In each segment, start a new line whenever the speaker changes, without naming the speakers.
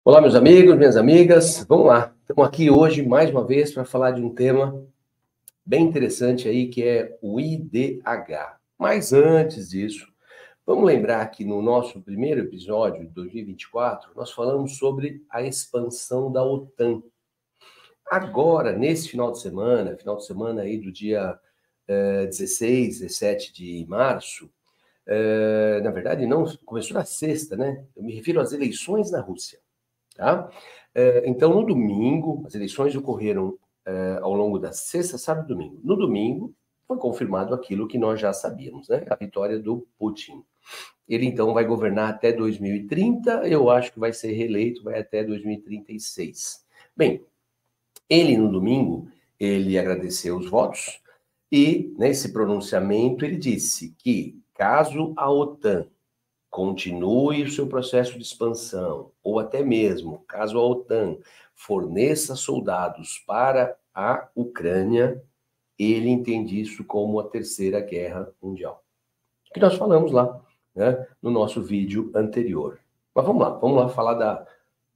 Olá, meus amigos, minhas amigas, vamos lá. Estamos aqui hoje, mais uma vez, para falar de um tema bem interessante aí, que é o IDH. Mas antes disso, vamos lembrar que no nosso primeiro episódio de 2024, nós falamos sobre a expansão da OTAN. Agora, nesse final de semana aí do dia 16, 17 de março, na verdade não, começou na sexta, né? Eu me refiro às eleições na Rússia. Tá? Então, no domingo, as eleições ocorreram ao longo da sexta, sábado e domingo. No domingo, foi confirmado aquilo que nós já sabíamos, né? A vitória do Putin. Ele, então, vai governar até 2030, eu acho que vai ser reeleito, vai até 2036. Bem, ele, no domingo, ele agradeceu os votos e, nesse pronunciamento, ele disse que, caso a OTAN continue o seu processo de expansão, ou até mesmo, caso a OTAN forneça soldados para a Ucrânia, ele entende isso como a Terceira Guerra Mundial. Que nós falamos lá, né, no nosso vídeo anterior. Mas vamos lá falar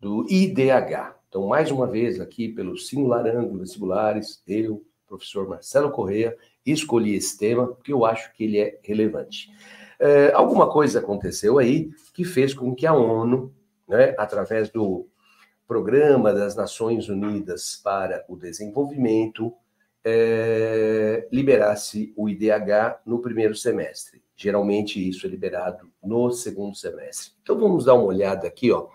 do IDH. Então, mais uma vez, aqui pelo Singular Ângulo Vestibulares, eu, professor Marcelo Corrêa, escolhi esse tema porque eu acho que ele é relevante. Alguma coisa aconteceu aí que fez com que a ONU, né, através do Programa das Nações Unidas para o Desenvolvimento, liberasse o IDH no primeiro semestre. Geralmente isso é liberado no segundo semestre. Então vamos dar uma olhada aqui, ó,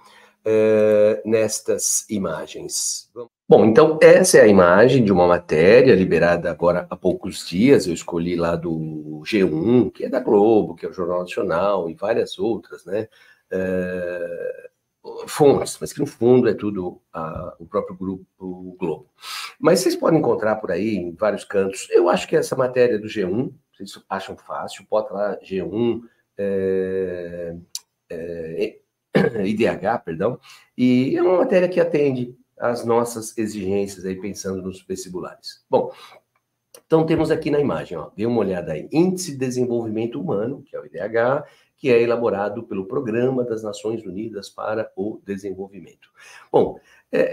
nestas imagens. Bom, então essa é a imagem de uma matéria liberada agora há poucos dias. Eu escolhi lá do G1, que é da Globo, que é o Jornal Nacional, e várias outras, né? Fontes, mas que no fundo é tudo o próprio grupo o Globo. Mas vocês podem encontrar por aí em vários cantos. Eu acho que essa matéria do G1, vocês acham fácil, bota lá G1, IDH, perdão, e é uma matéria que atende às nossas exigências aí, pensando nos vestibulares. Bom, então temos aqui na imagem, ó, dê uma olhada aí, Índice de Desenvolvimento Humano, que é o IDH, que é elaborado pelo Programa das Nações Unidas para o Desenvolvimento. Bom,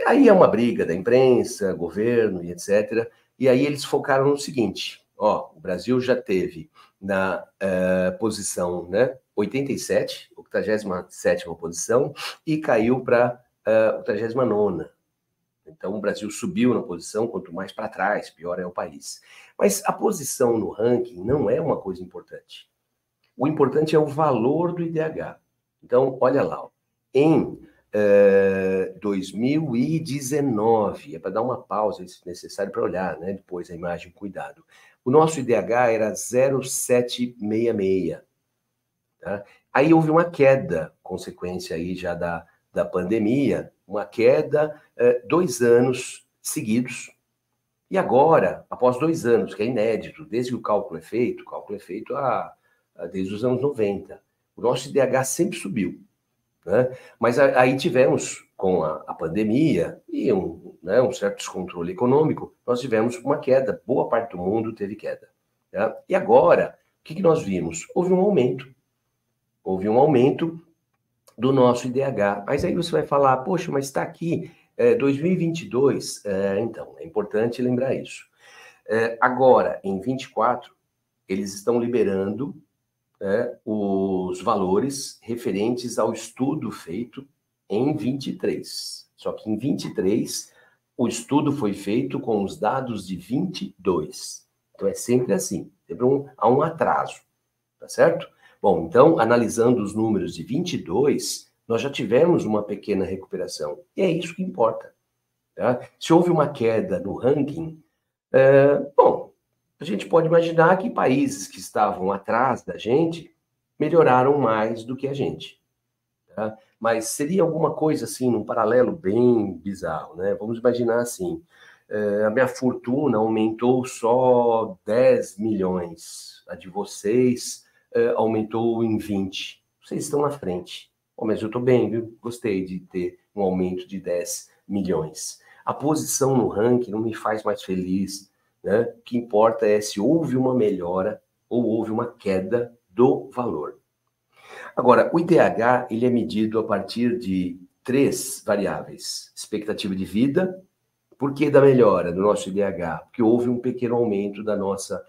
aí é uma briga da imprensa, governo e etc., e aí eles focaram no seguinte, ó, o Brasil já teve na posição, né, 87, 87ª posição, e caiu para 89ª. Então, o Brasil subiu na posição, quanto mais para trás, pior é o país. Mas a posição no ranking não é uma coisa importante. O importante é o valor do IDH. Então, olha lá, ó. Em 2019, é para dar uma pausa, se necessário, para olhar, né, depois a imagem, cuidado. O nosso IDH era 0,766. Tá? Aí houve uma queda, consequência aí já da pandemia, uma queda 2 anos seguidos. E agora, após 2 anos, que é inédito, desde que o cálculo é feito desde os anos 90, o nosso IDH sempre subiu. Né? Mas aí tivemos, com a pandemia e um certo descontrole econômico, nós tivemos uma queda, boa parte do mundo teve queda. Tá? E agora, o que nós vimos? Houve um aumento do nosso IDH. Mas aí você vai falar, poxa, mas está aqui 2022. Então, é importante lembrar isso. Agora, em 24, eles estão liberando os valores referentes ao estudo feito em 23. Só que em 23, o estudo foi feito com os dados de 22. Então, é sempre assim, sempre há um atraso, tá certo? Bom, então, analisando os números de 22, nós já tivemos uma pequena recuperação. E é isso que importa. Tá? Se houve uma queda no ranking, bom, a gente pode imaginar que países que estavam atrás da gente melhoraram mais do que a gente. Tá? Mas seria alguma coisa assim, num paralelo bem bizarro, né? Vamos imaginar assim, a minha fortuna aumentou só 10 milhões, a de vocês aumentou em 20. Vocês estão na frente. Oh, mas eu estou bem, viu? Gostei de ter um aumento de 10 milhões. A posição no ranking não me faz mais feliz, né? O que importa é se houve uma melhora ou houve uma queda do valor. Agora, o IDH ele é medido a partir de 3 variáveis. Expectativa de vida. Por que da melhora do nosso IDH? Porque houve um pequeno aumento da nossa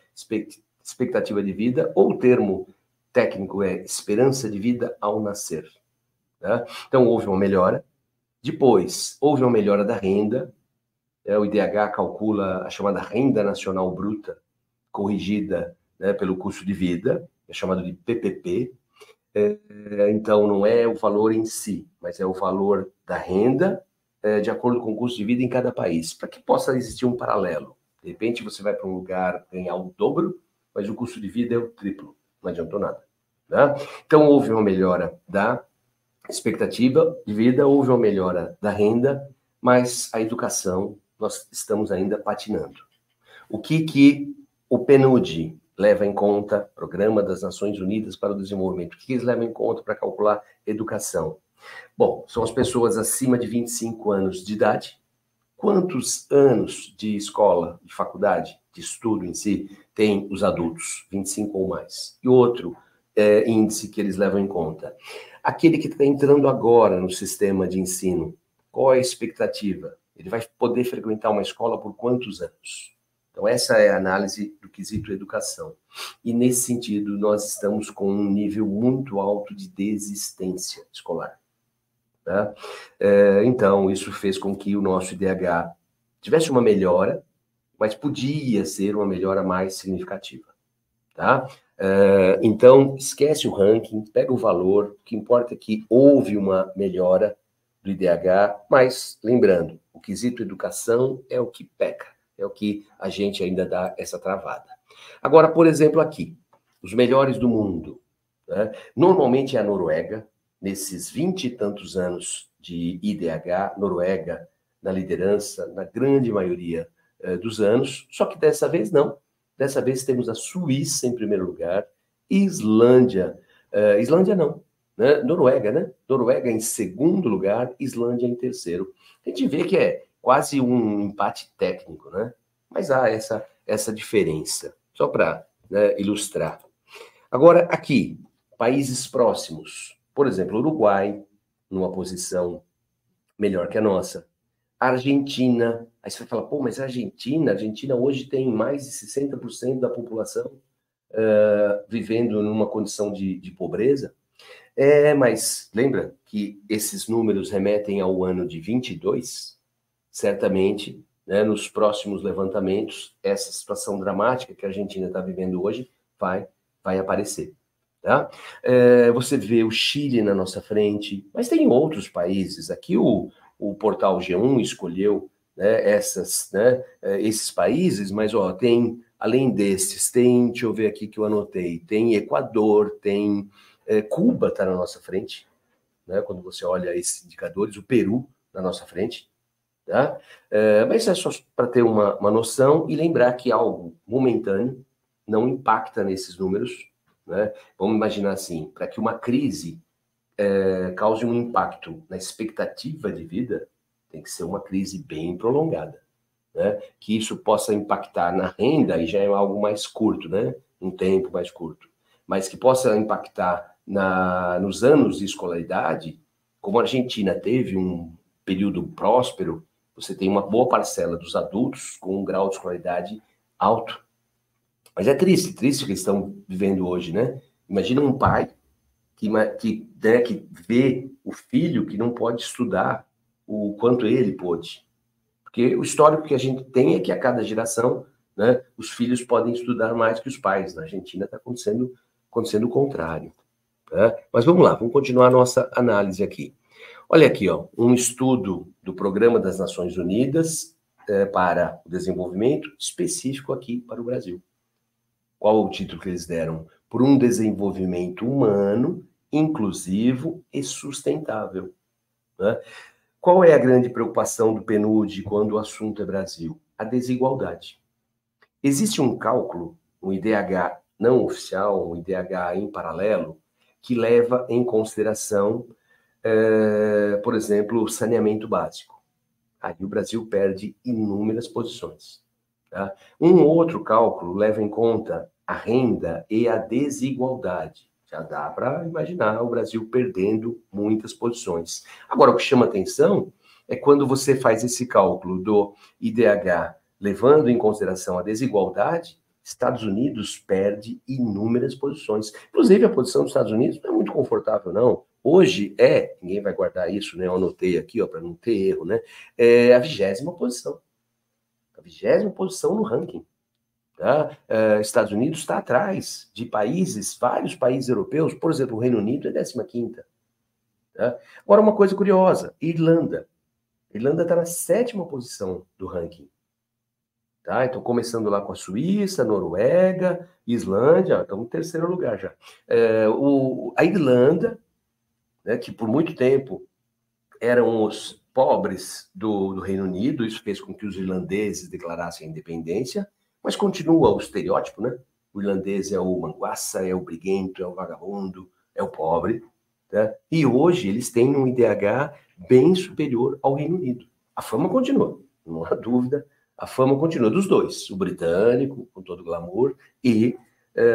expectativa de vida, ou o termo técnico é esperança de vida ao nascer. Tá? Então, houve uma melhora. Depois, houve uma melhora da renda. O IDH calcula a chamada renda nacional bruta, corrigida, né, pelo custo de vida, é chamado de PPP. Então, não é o valor em si, mas é o valor da renda de acordo com o custo de vida em cada país, para que possa existir um paralelo. De repente, você vai para um lugar ganhar o dobro, mas o custo de vida é o triplo. Não adiantou nada. Né? Então, houve uma melhora da expectativa de vida, houve uma melhora da renda, mas a educação, nós estamos ainda patinando. O que o PNUD leva em conta, Programa das Nações Unidas para o Desenvolvimento, o que eles levam em conta para calcular educação? Bom, são as pessoas acima de 25 anos de idade. Quantos anos de escola, de faculdade, de estudo em si, tem os adultos? 25 ou mais. E outro índice que eles levam em conta. Aquele que está entrando agora no sistema de ensino, qual é a expectativa? Ele vai poder frequentar uma escola por quantos anos? Então, essa é a análise do quesito educação. E, nesse sentido, nós estamos com um nível muito alto de desistência escolar. Tá? Então, isso fez com que o nosso IDH tivesse uma melhora, mas podia ser uma melhora mais significativa. Tá? Então, esquece o ranking, pega o valor, o que importa é que houve uma melhora do IDH, mas, lembrando, o quesito educação é o que peca, é o que a gente ainda dá essa travada. Agora, por exemplo, aqui, os melhores do mundo. Né? Normalmente é a Noruega, nesses 20 e tantos anos de IDH, Noruega na liderança, na grande maioria dos anos, só que dessa vez não. Dessa vez temos a Suíça em primeiro lugar, Islândia, Islândia não, né? Noruega, né? Noruega em segundo lugar, Islândia em terceiro. A gente vê que é quase um empate técnico, né? Mas há essa diferença, só para, né, ilustrar. Agora, aqui, países próximos, por exemplo, Uruguai, numa posição melhor que a nossa. Argentina, aí você vai falar, pô, mas a Argentina hoje tem mais de 60% da população vivendo numa condição de pobreza. Mas lembra que esses números remetem ao ano de 22? Certamente, né, nos próximos levantamentos, essa situação dramática que a Argentina está vivendo hoje vai aparecer. Tá? Você vê o Chile na nossa frente, mas tem outros países. Aqui o portal G1 escolheu, né, esses países, mas ó, tem, além desses, tem, deixa eu ver aqui que eu anotei, tem Equador, tem Cuba está na nossa frente, né, quando você olha esses indicadores, o Peru na nossa frente. Tá? Mas é só para ter uma noção e lembrar que algo momentâneo não impacta nesses números. Né? Vamos imaginar assim, para que uma crise cause um impacto na expectativa de vida, tem que ser uma crise bem prolongada. Né? Que isso possa impactar na renda, e já é algo mais curto, né? Um tempo mais curto. Mas que possa impactar nos anos de escolaridade, como a Argentina teve um período próspero, você tem uma boa parcela dos adultos com um grau de escolaridade alto. Mas é triste o que eles estão vivendo hoje, né? Imagina um pai que vê o filho que não pode estudar o quanto ele pôde. Porque o histórico que a gente tem é que a cada geração, né, os filhos podem estudar mais que os pais. Na Argentina está acontecendo o contrário. Né? Mas vamos lá, vamos continuar a nossa análise aqui. Olha aqui, ó, um estudo do Programa das Nações Unidas para o Desenvolvimento, específico aqui para o Brasil. Qual o título que eles deram? Por um desenvolvimento humano, inclusivo e sustentável. Né? Qual é a grande preocupação do PNUD quando o assunto é Brasil? A desigualdade. Existe um cálculo, um IDH não oficial, um IDH em paralelo, que leva em consideração, por exemplo, o saneamento básico. Aí o Brasil perde inúmeras posições. Um outro cálculo leva em conta a renda e a desigualdade. Já dá para imaginar o Brasil perdendo muitas posições. Agora, o que chama atenção é quando você faz esse cálculo do IDH, levando em consideração a desigualdade, Estados Unidos perde inúmeras posições. Inclusive, a posição dos Estados Unidos não é muito confortável, não. Hoje ninguém vai guardar isso, né? Eu anotei aqui, para não ter erro, né? É a 20ª posição. A 20ª posição no ranking. Tá? Estados Unidos está atrás de países, vários países europeus, por exemplo, o Reino Unido é 15ª. Tá? Agora, uma coisa curiosa, Irlanda. Irlanda está na 7ª posição do ranking. Tá? Então, começando lá com a Suíça, Noruega, Islândia, estamos no 3º lugar já. A Irlanda, né, que por muito tempo eram os pobres do Reino Unido, isso fez com que os irlandeses declarassem a independência, mas continua o estereótipo, né? O irlandês é o manguaça, é o briguento, é o vagabundo, é o pobre. Tá? E hoje eles têm um IDH bem superior ao Reino Unido. A fama continua, não há dúvida. A fama continua dos dois, o britânico, com todo o glamour, e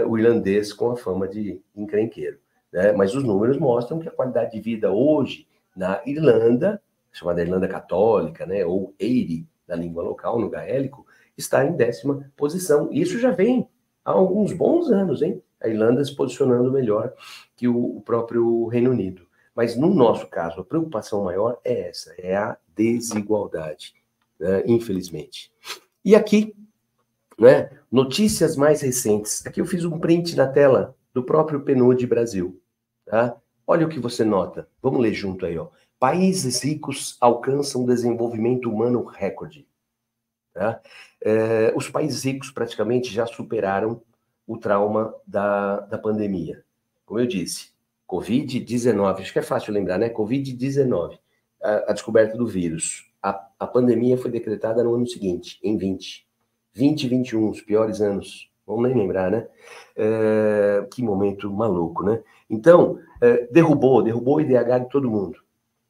o irlandês com a fama de encrenqueiro. Né? Mas os números mostram que a qualidade de vida hoje na Irlanda, chamada Irlanda Católica, né, ou Eire, na língua local, no gaélico, está em 10ª posição. Isso já vem há alguns bons anos, hein? A Irlanda se posicionando melhor que o próprio Reino Unido. Mas no nosso caso, a preocupação maior é essa, é a desigualdade, né, infelizmente. E aqui, né, notícias mais recentes. Aqui eu fiz um print na tela do próprio PNUD Brasil. Tá? Olha o que você nota. Vamos ler junto aí, ó. Países ricos alcançam desenvolvimento humano recorde. Tá? Os países ricos praticamente já superaram o trauma da pandemia. Como eu disse, Covid-19, acho que é fácil lembrar, né? Covid-19, a descoberta do vírus. A pandemia foi decretada no ano seguinte, em 2021, os piores anos. Vamos nem lembrar, né? Que momento maluco, né? Então, derrubou o IDH de todo mundo.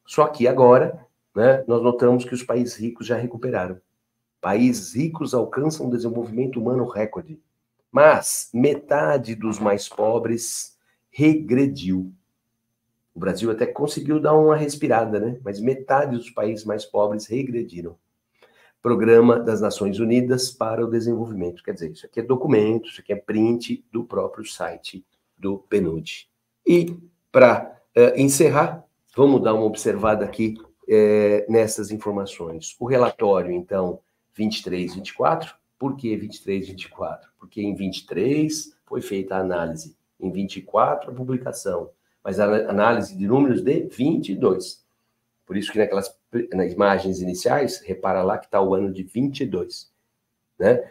Só que agora, né, nós notamos que os países ricos já recuperaram. Países ricos alcançam um desenvolvimento humano recorde, mas metade dos mais pobres regrediu. O Brasil até conseguiu dar uma respirada, né? Mas metade dos países mais pobres regrediram. Programa das Nações Unidas para o Desenvolvimento. Quer dizer, isso aqui é documento, isso aqui é print do próprio site do PNUD. E, para encerrar, vamos dar uma observada aqui nessas informações. O relatório, então, 23, 24. Por que 23, 24? Porque em 23 foi feita a análise, em 24 a publicação, mas a análise de números de 22. Por isso que nas imagens iniciais, repara lá que está o ano de 22. Né?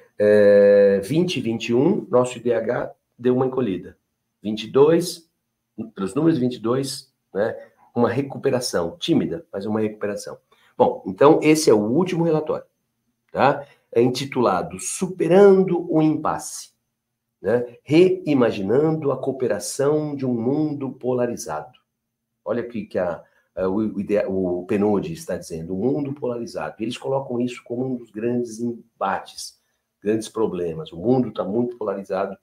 2021, nosso IDH deu uma encolhida. 22, pelos números 22, né, uma recuperação, tímida, mas uma recuperação. Bom, então esse é o último relatório. Tá? É intitulado Superando o Impasse, né? Reimaginando a cooperação de um mundo polarizado. Olha aqui que o PNUD está dizendo, o mundo polarizado. E eles colocam isso como um dos grandes embates, grandes problemas. O mundo está muito polarizado,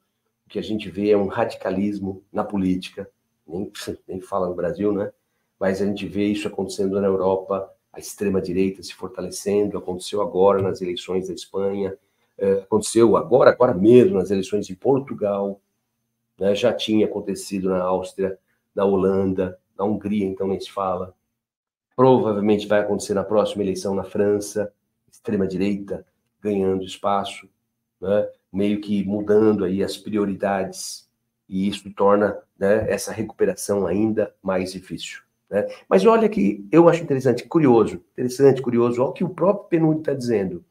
o que a gente vê é um radicalismo na política, nem fala no Brasil, né? Mas a gente vê isso acontecendo na Europa, a extrema-direita se fortalecendo, aconteceu agora nas eleições da Espanha, aconteceu agora mesmo nas eleições de Portugal, né? Já tinha acontecido na Áustria, na Holanda, na Hungria, então nem se fala. Provavelmente vai acontecer na próxima eleição na França, extrema-direita ganhando espaço, né? Meio que mudando aí as prioridades, e isso torna, né, essa recuperação ainda mais difícil. Né? Mas olha que eu acho interessante, curioso, olha o que o próprio PNUD está dizendo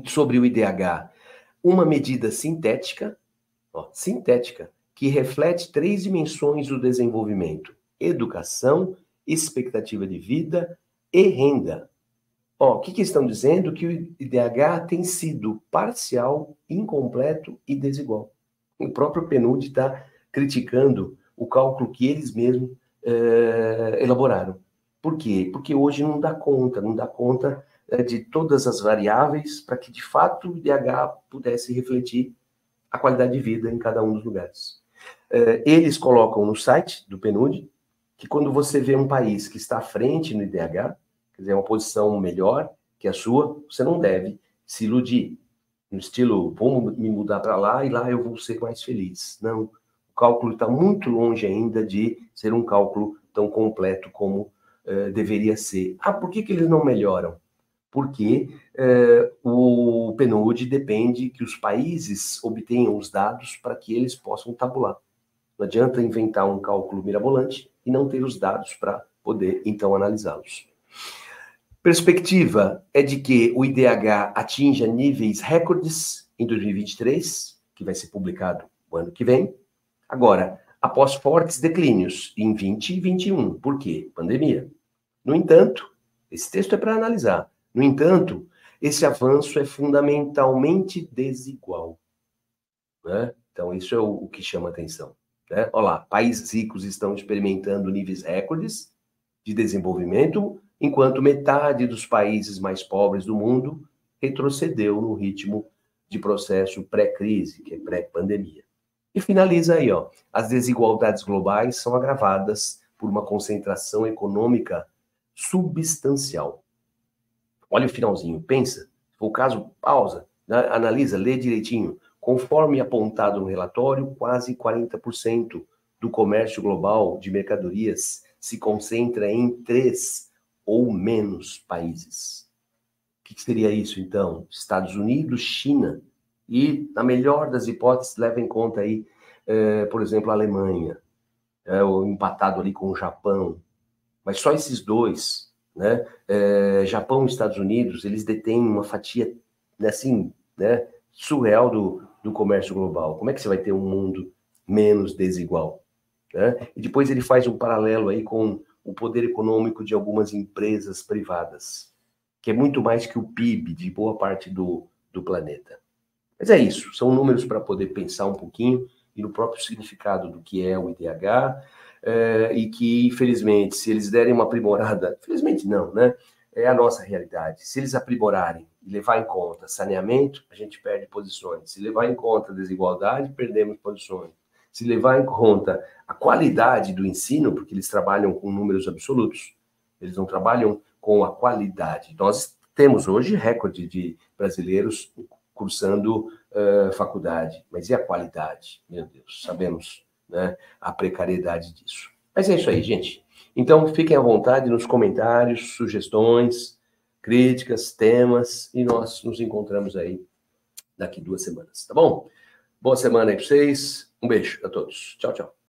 sobre o IDH. Uma medida sintética, que reflete 3 dimensões do desenvolvimento: educação, expectativa de vida e renda. O que estão dizendo? Que o IDH tem sido parcial, incompleto e desigual. O próprio PNUD está criticando o cálculo que eles mesmos elaboraram. Por quê? Porque hoje não dá conta de todas as variáveis para que, de fato, o IDH pudesse refletir a qualidade de vida em cada um dos lugares. Eles colocam no site do PNUD que quando você vê um país que está à frente no IDH, quer dizer, uma posição melhor que a sua, você não deve se iludir. No estilo, vou me mudar para lá e lá eu vou ser mais feliz. Não, o cálculo está muito longe ainda de ser um cálculo tão completo como deveria ser. Por que eles não melhoram? Porque o PNUD depende que os países obtenham os dados para que eles possam tabular. Não adianta inventar um cálculo mirabolante e não ter os dados para poder, então, analisá-los. Perspectiva é de que o IDH atinja níveis recordes em 2023, que vai ser publicado o ano que vem. Agora, após fortes declínios em 20 e 21. Por quê? Pandemia. No entanto, esse texto é para analisar. No entanto, esse avanço é fundamentalmente desigual, né? Então, isso é o que chama atenção, né? Olha lá, países ricos estão experimentando níveis recordes de desenvolvimento, enquanto metade dos países mais pobres do mundo retrocedeu no ritmo de processo pré-crise, que é pré-pandemia. E finaliza aí, ó, as desigualdades globais são agravadas por uma concentração econômica substancial. Olha o finalzinho, pensa, se for o caso, pausa, né? Analisa, lê direitinho. Conforme apontado no relatório, quase 40% do comércio global de mercadorias se concentra em 3 ou menos países. O que seria isso, então? Estados Unidos, China, e, na melhor das hipóteses, leva em conta aí, por exemplo, a Alemanha, ou empatado ali com o Japão, mas só esses dois, né? Japão e Estados Unidos, eles detêm uma fatia, assim, né, surreal do comércio global. Como é que você vai ter um mundo menos desigual, né? E depois ele faz um paralelo aí com o poder econômico de algumas empresas privadas, que é muito mais que o PIB de boa parte do planeta. Mas é isso, são números para poder pensar um pouquinho e no próprio significado do que é o IDH, e que, infelizmente, se eles derem uma aprimorada, infelizmente não, né? É a nossa realidade. Se eles aprimorarem e levar em conta saneamento, a gente perde posições. Se levar em conta desigualdade, perdemos posições. Se levar em conta a qualidade do ensino, porque eles trabalham com números absolutos, eles não trabalham com a qualidade. Nós temos hoje recorde de brasileiros cursando faculdade, mas e a qualidade? Meu Deus, sabemos, né, a precariedade disso. Mas é isso aí, gente. Então, fiquem à vontade nos comentários, sugestões, críticas, temas, e nós nos encontramos aí daqui 2 semanas, tá bom? Boa semana aí para vocês. Um beijo a todos. Tchau, tchau.